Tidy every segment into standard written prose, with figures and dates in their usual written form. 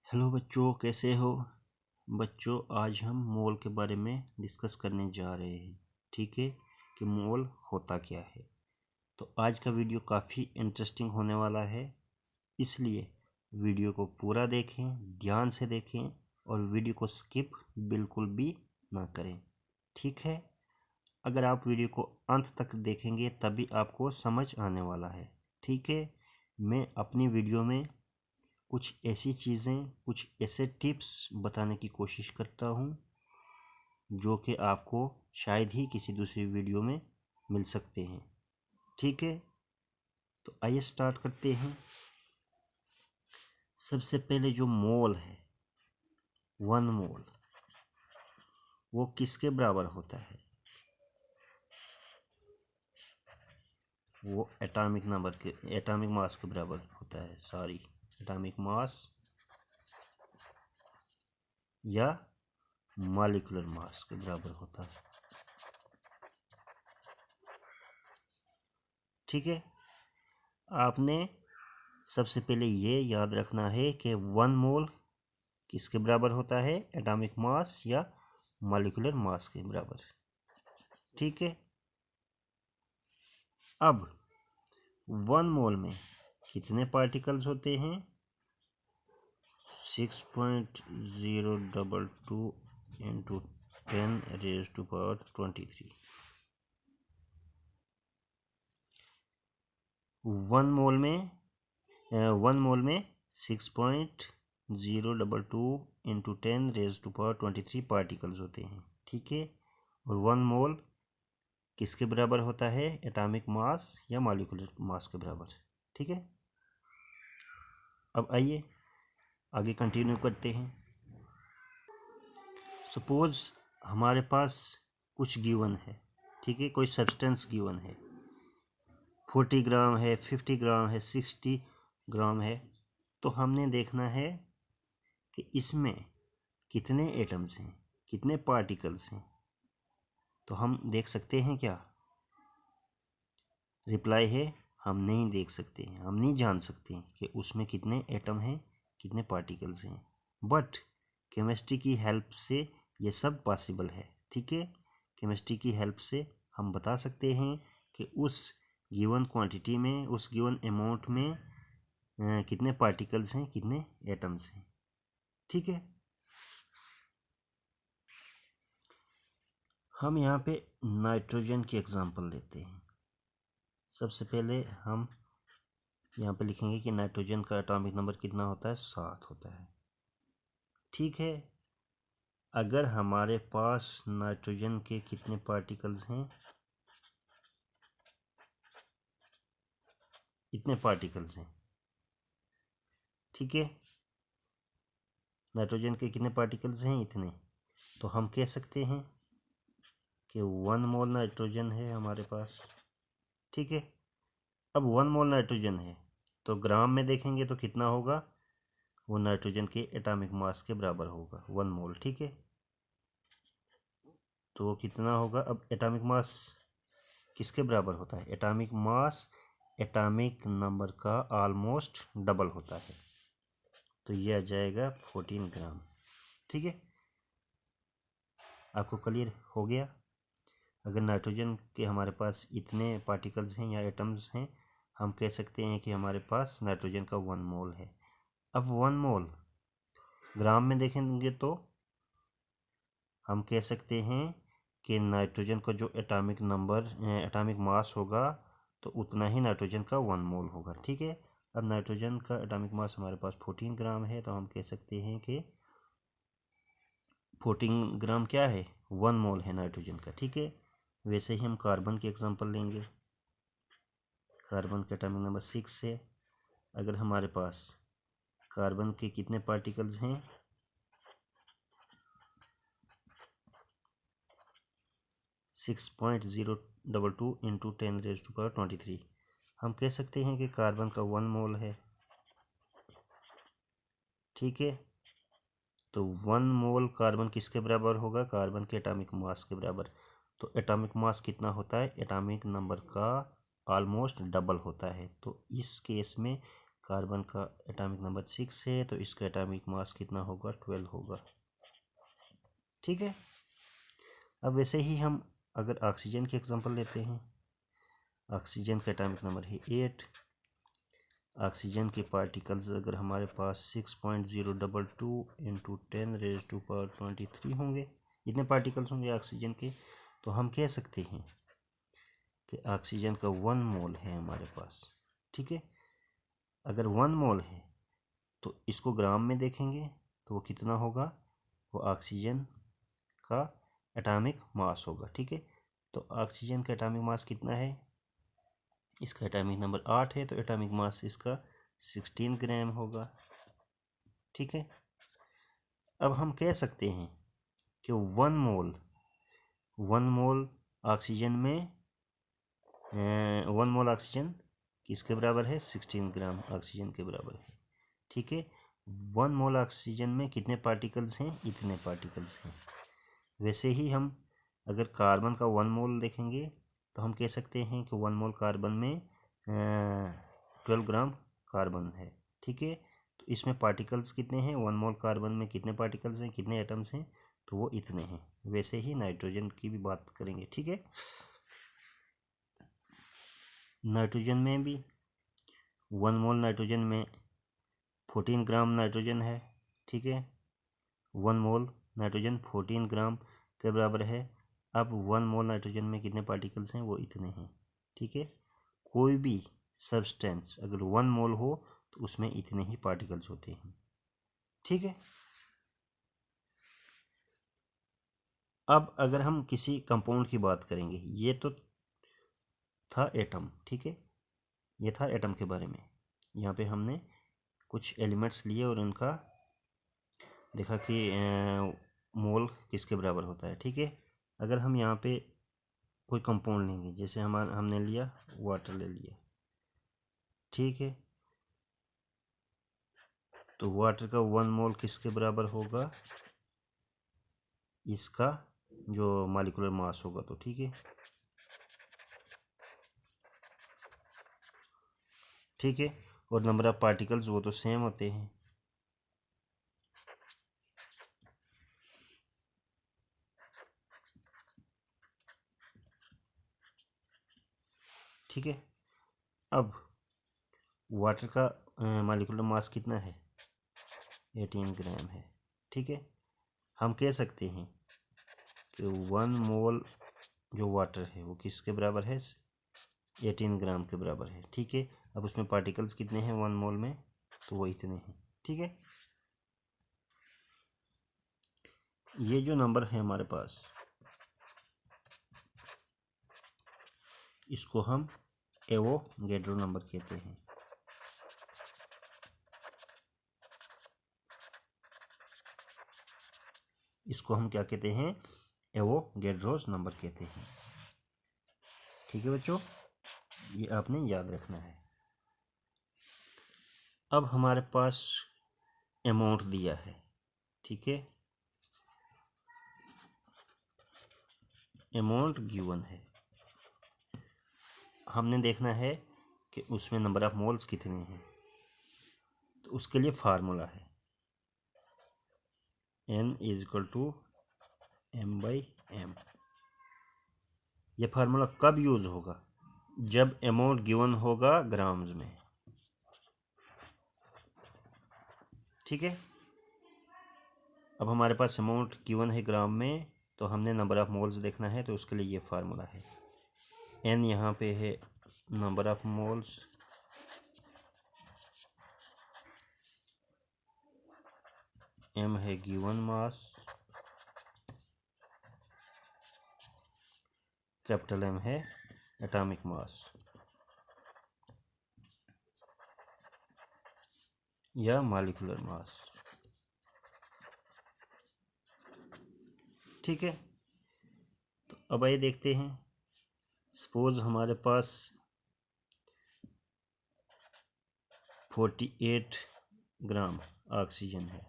Hello बच्चों, कैसे हो बच्चों। आज हम मोल के बारे में डिस्कस करने जा रहे हैं। ठीक है कि मोल होता क्या है। तो आज का वीडियो काफ़ी इंटरेस्टिंग होने वाला है, इसलिए वीडियो को पूरा देखें, ध्यान से देखें और वीडियो को स्किप बिल्कुल भी ना करें। ठीक है, अगर आप वीडियो को अंत तक देखेंगे तभी आपको समझ आने वाला है। ठीक है, मैं अपनी वीडियो में कुछ ऐसी चीज़ें, कुछ ऐसे टिप्स बताने की कोशिश करता हूँ जो कि आपको शायद ही किसी दूसरी वीडियो में मिल सकते हैं। ठीक है, तो आइए स्टार्ट करते हैं। सबसे पहले जो मोल है, 1 मोल, वो किसके बराबर होता है? वो एटॉमिक मास के बराबर होता है। एटॉमिक मास या मॉलिक्यूलर मास के बराबर होता है। ठीक है, आपने सबसे पहले ये याद रखना है कि 1 मोल किसके बराबर होता है? एटॉमिक मास या मॉलिक्यूलर मास के बराबर। ठीक है, अब 1 मोल में कितने पार्टिकल्स होते हैं? 6.022 इंटू 10⁻23। 1 मोल में 6.022 इंटू 10⁻23 पार्टिकल्स होते हैं। ठीक है, और 1 मोल किसके बराबर होता है? एटॉमिक मास या मॉलिक्यूलर मास के बराबर। ठीक है, अब आइए आगे कंटिन्यू करते हैं। सपोज हमारे पास कुछ गिवन है। ठीक है, कोई सब्सटेंस गिवन है, 40 ग्राम है, 50 ग्राम है, 60 ग्राम है। तो हमने देखना है कि इसमें कितने एटम्स हैं, कितने पार्टिकल्स हैं। तो हम देख सकते हैं क्या? रिप्लाई है, हम नहीं देख सकते हैं, हम नहीं जान सकते हैं कि उसमें कितने एटम हैं, कितने पार्टिकल्स हैं। बट केमिस्ट्री की हेल्प से ये सब पॉसिबल है। ठीक है, केमिस्ट्री की हेल्प से हम बता सकते हैं कि उस गिवन क्वांटिटी में, उस गिवन अमाउंट में कितने पार्टिकल्स हैं, कितने एटम्स हैं। ठीक है, हम यहाँ पे नाइट्रोजन की एग्जांपल लेते हैं। सबसे पहले हम यहाँ पे लिखेंगे कि नाइट्रोजन का एटॉमिक नंबर कितना होता है? 7 होता है। ठीक है, अगर हमारे पास नाइट्रोजन के कितने पार्टिकल्स हैं? इतने पार्टिकल्स हैं। ठीक है, नाइट्रोजन के कितने पार्टिकल्स हैं? इतने। तो हम कह सकते हैं कि 1 मोल नाइट्रोजन है हमारे पास। ठीक है, अब 1 मोल नाइट्रोजन है तो ग्राम में देखेंगे तो कितना होगा? वो नाइट्रोजन के एटॉमिक मास के बराबर होगा 1 मोल। ठीक है, तो वो कितना होगा? अब एटॉमिक मास किसके बराबर होता है? एटॉमिक मास एटॉमिक नंबर का ऑलमोस्ट डबल होता है, तो ये आ जाएगा 14 ग्राम। ठीक है, आपको क्लियर हो गया? अगर नाइट्रोजन के हमारे पास इतने पार्टिकल्स हैं या एटम्स हैं, हम कह सकते हैं कि हमारे पास नाइट्रोजन का 1 मोल है। अब 1 मोल ग्राम में देखेंगे तो हम कह सकते हैं कि नाइट्रोजन का जो एटॉमिक नंबर, एटॉमिक मास होगा, तो उतना ही नाइट्रोजन का 1 मोल होगा। ठीक है, अब नाइट्रोजन का एटॉमिक मास हमारे पास 14 ग्राम है, तो हम कह सकते हैं कि 14 ग्राम क्या है? 1 मोल है नाइट्रोजन का। ठीक है, वैसे ही हम कार्बन की एग्जांपल लेंगे। कार्बन का एटॉमिक नंबर 6 है। अगर हमारे पास कार्बन के कितने पार्टिकल्स हैं? 6.022 इंटू 10⁻23। हम कह सकते हैं कि कार्बन का 1 मोल है। ठीक है, तो 1 मोल कार्बन किसके बराबर होगा? कार्बन के एटॉमिक मास के बराबर। तो एटॉमिक मास कितना होता है? एटॉमिक नंबर का ऑलमोस्ट डबल होता है। तो इस केस में कार्बन का एटॉमिक नंबर 6 है तो इसका एटॉमिक मास कितना होगा, 12 होगा। ठीक है। अब वैसे ही हम अगर ऑक्सीजन की एग्जांपल लेते हैं, ऑक्सीजन का एटॉमिक नंबर है 8। ऑक्सीजन के पार्टिकल्स अगर हमारे पास 6.022 इंटू 10⁻23 होंगे, इतने पार्टिकल्स होंगे ऑक्सीजन के, तो हम कह सकते हैं कि ऑक्सीजन का 1 मोल है हमारे पास। ठीक है। अगर 1 मोल है तो इसको ग्राम में देखेंगे तो वो कितना होगा, वो ऑक्सीजन का एटॉमिक मास होगा। ठीक है। तो ऑक्सीजन का एटॉमिक मास कितना है, इसका एटॉमिक नंबर 8 है तो एटॉमिक मास इसका 16 ग्राम होगा। ठीक है। अब हम कह सकते हैं कि 1 मोल ऑक्सीजन में 1 मोल ऑक्सीजन किसके बराबर है, 16 ग्राम ऑक्सीजन के बराबर है। ठीक है। 1 मोल ऑक्सीजन में कितने पार्टिकल्स हैं, इतने पार्टिकल्स हैं। वैसे ही हम अगर कार्बन का 1 मोल देखेंगे तो हम कह सकते हैं कि 1 मोल कार्बन में 12 ग्राम कार्बन है। ठीक है। तो इसमें पार्टिकल्स कितने हैं, 1 मोल कार्बन में कितने पार्टिकल्स हैं, कितने एटम्स हैं, तो वो इतने हैं। वैसे ही नाइट्रोजन की भी बात करेंगे। ठीक है। नाइट्रोजन में भी 1 मोल नाइट्रोजन में 14 ग्राम नाइट्रोजन है। ठीक है। 1 मोल नाइट्रोजन 14 ग्राम के बराबर है। अब 1 मोल नाइट्रोजन में कितने पार्टिकल्स हैं, वो इतने हैं। ठीक है। कोई भी सब्सटेंस अगर 1 मोल हो तो उसमें इतने ही पार्टिकल्स होते हैं। ठीक है। अब अगर हम किसी कंपाउंड की बात करेंगे, ये तो था एटम। ठीक है। ये था एटम के बारे में। यहाँ पे हमने कुछ एलिमेंट्स लिए और उनका देखा कि मोल किसके बराबर होता है। ठीक है। अगर हम यहाँ पे कोई कंपाउंड लेंगे, जैसे हमने लिया वाटर ले लिया। ठीक है। तो वाटर का 1 मोल किसके बराबर होगा, इसका जो मॉलिक्यूलर मास होगा। तो ठीक है। ठीक है। और नंबर ऑफ पार्टिकल्स वो तो सेम होते हैं। ठीक है। अब वाटर का मॉलिक्यूलर मास कितना है, 18 ग्राम है। ठीक है। हम कह सकते हैं कि 1 मोल जो वाटर है वो किसके बराबर है, 18 ग्राम के बराबर है। ठीक है। अब उसमें पार्टिकल्स कितने हैं 1 मोल में, तो वो इतने हैं। ठीक है। ये जो नंबर है हमारे पास, इसको हम एवोगैड्रो नंबर कहते हैं। इसको हम क्या कहते हैं, एवोगैड्रोस नंबर कहते हैं। ठीक है बच्चों, ये आपने याद रखना है। अब हमारे पास अमाउंट दिया है। ठीक है। अमाउंट गिवन है, हमने देखना है कि उसमें नंबर ऑफ मोल्स कितने हैं। तो उसके लिए फार्मूला है N = m/m। ये फार्मूला कब यूज होगा, जब अमाउंट गिवन होगा ग्राम्स में। ठीक है। अब हमारे पास अमाउंट गिवन है ग्राम में, तो हमने नंबर ऑफ मोल्स देखना है, तो उसके लिए ये फार्मूला है। N यहाँ पे है नंबर ऑफ मोल्स, M है गिवन मास, कैपिटल M है एटॉमिक मास या मॉलिक्यूलर मास। ठीक है। तो अब आइए देखते हैं, सपोज हमारे पास 48 ग्राम ऑक्सीजन है,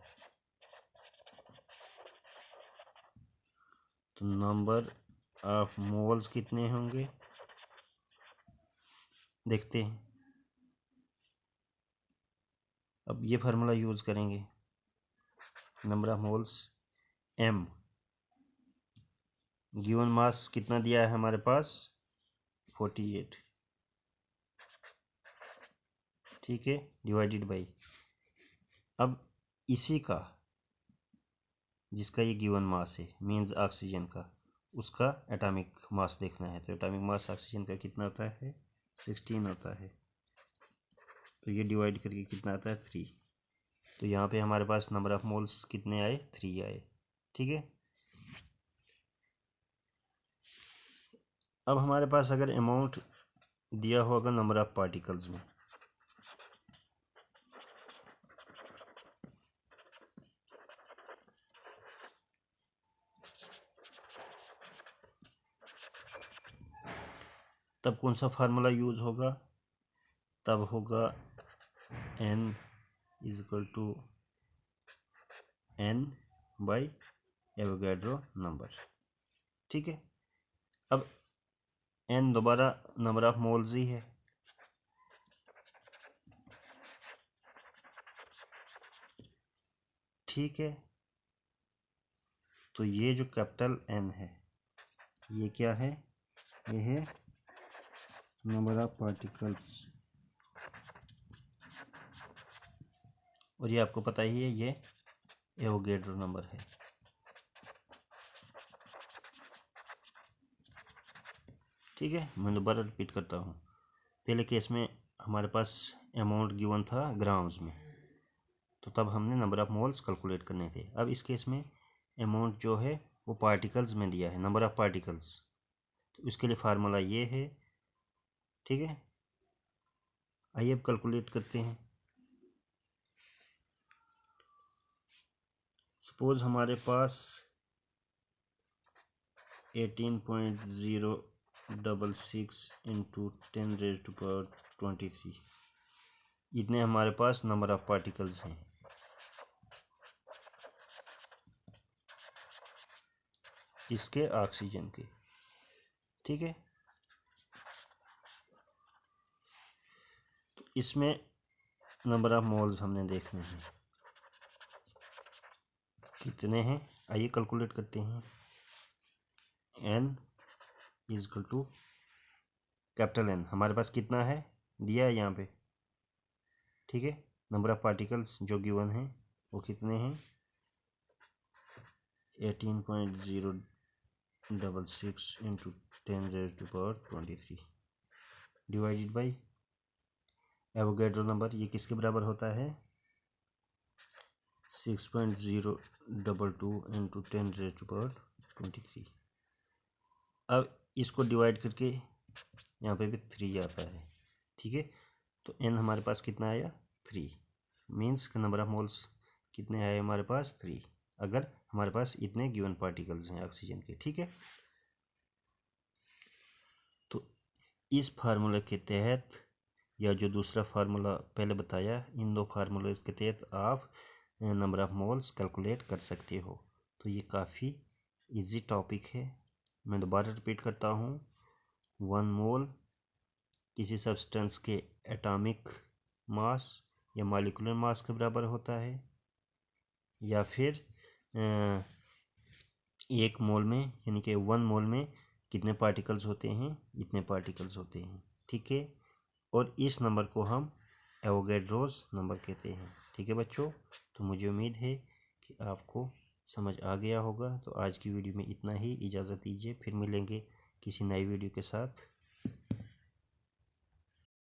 तो नंबर ऑफ मोल्स कितने होंगे देखते हैं। अब ये फार्मूला यूज़ करेंगे, number of moles m, given mass कितना दिया है हमारे पास 48, ठीक है, डिवाइडेड बाई, अब इसी का जिसका ये गिवन मास है मीन्स ऑक्सीजन का, उसका एटॉमिक मास देखना है। तो एटॉमिक मास ऑक्सीजन का कितना होता है 16 होता है, तो ये डिवाइड करके कितना आता है 3। तो यहाँ पे हमारे पास नंबर ऑफ मोल्स कितने आए 3 आए, ठीक है। अब हमारे पास अगर अमाउंट दिया होगा नंबर ऑफ पार्टिकल्स में, तब कौन सा फार्मूला यूज़ होगा, तब होगा n equal to n by Avogadro number, ठीक है। अब n दोबारा नंबर ऑफ मोल्स ही है, ठीक है। तो ये जो कैपिटल N है ये क्या है, ये है नंबर ऑफ पार्टिकल्स, और ये आपको पता ही है ये एवोगैड्रो नंबर है, ठीक है। मैं दोबारा रिपीट करता हूँ, पहले केस में हमारे पास अमाउंट गिवन था ग्राम्स में, तो तब हमने नंबर ऑफ मोल्स कैलकुलेट करने थे। अब इस केस में अमाउंट जो है वो पार्टिकल्स में दिया है, नंबर ऑफ पार्टिकल्स, तो इसके लिए फार्मूला ये है, ठीक है। आइए अब कैलकुलेट करते हैं। सपोज हमारे पास 18.066 इंटू 10⁻23 इतने हमारे पास नंबर ऑफ पार्टिकल्स हैं, इसके ऑक्सीजन के, ठीक है। तो इसमें नंबर ऑफ मोल्स हमने देखने हैं कितने हैं, आइए कैलकुलेट करते हैं। n equal to capital N हमारे पास कितना है दिया है यहाँ पे, ठीक है। नंबर ऑफ पार्टिकल्स जो गिवन है वो कितने हैं 18.066 into 10⁻23 divided by Avogadro number, ये किसके बराबर होता है 6.022 इंटू 10⁻23। अब इसको डिवाइड करके यहाँ पे भी 3 आता है, ठीक है। तो n हमारे पास कितना आया 3, मीन्स का नंबर ऑफ मोल्स कितने आए हमारे पास 3, अगर हमारे पास इतने गिवन पार्टिकल्स हैं ऑक्सीजन के, ठीक है। तो इस फार्मूले के तहत या जो दूसरा फार्मूला पहले बताया, इन दो फार्मूले के तहत आप नंबर ऑफ मोल्स कैलकुलेट कर सकते हो। तो ये काफ़ी इजी टॉपिक है। मैं दोबारा रिपीट करता हूँ, 1 मोल किसी सब्सटेंस के एटॉमिक मास या मॉलिक्यूलर मास के बराबर होता है, या फिर 1 मोल में यानी कि 1 मोल में कितने पार्टिकल्स होते हैं, इतने पार्टिकल्स होते हैं, ठीक है। और इस नंबर को हम एवोगैड्रोस नंबर कहते हैं, ठीक है बच्चों। तो मुझे उम्मीद है कि आपको समझ आ गया होगा। तो आज की वीडियो में इतना ही, इजाज़त दीजिए, फिर मिलेंगे किसी नई वीडियो के साथ।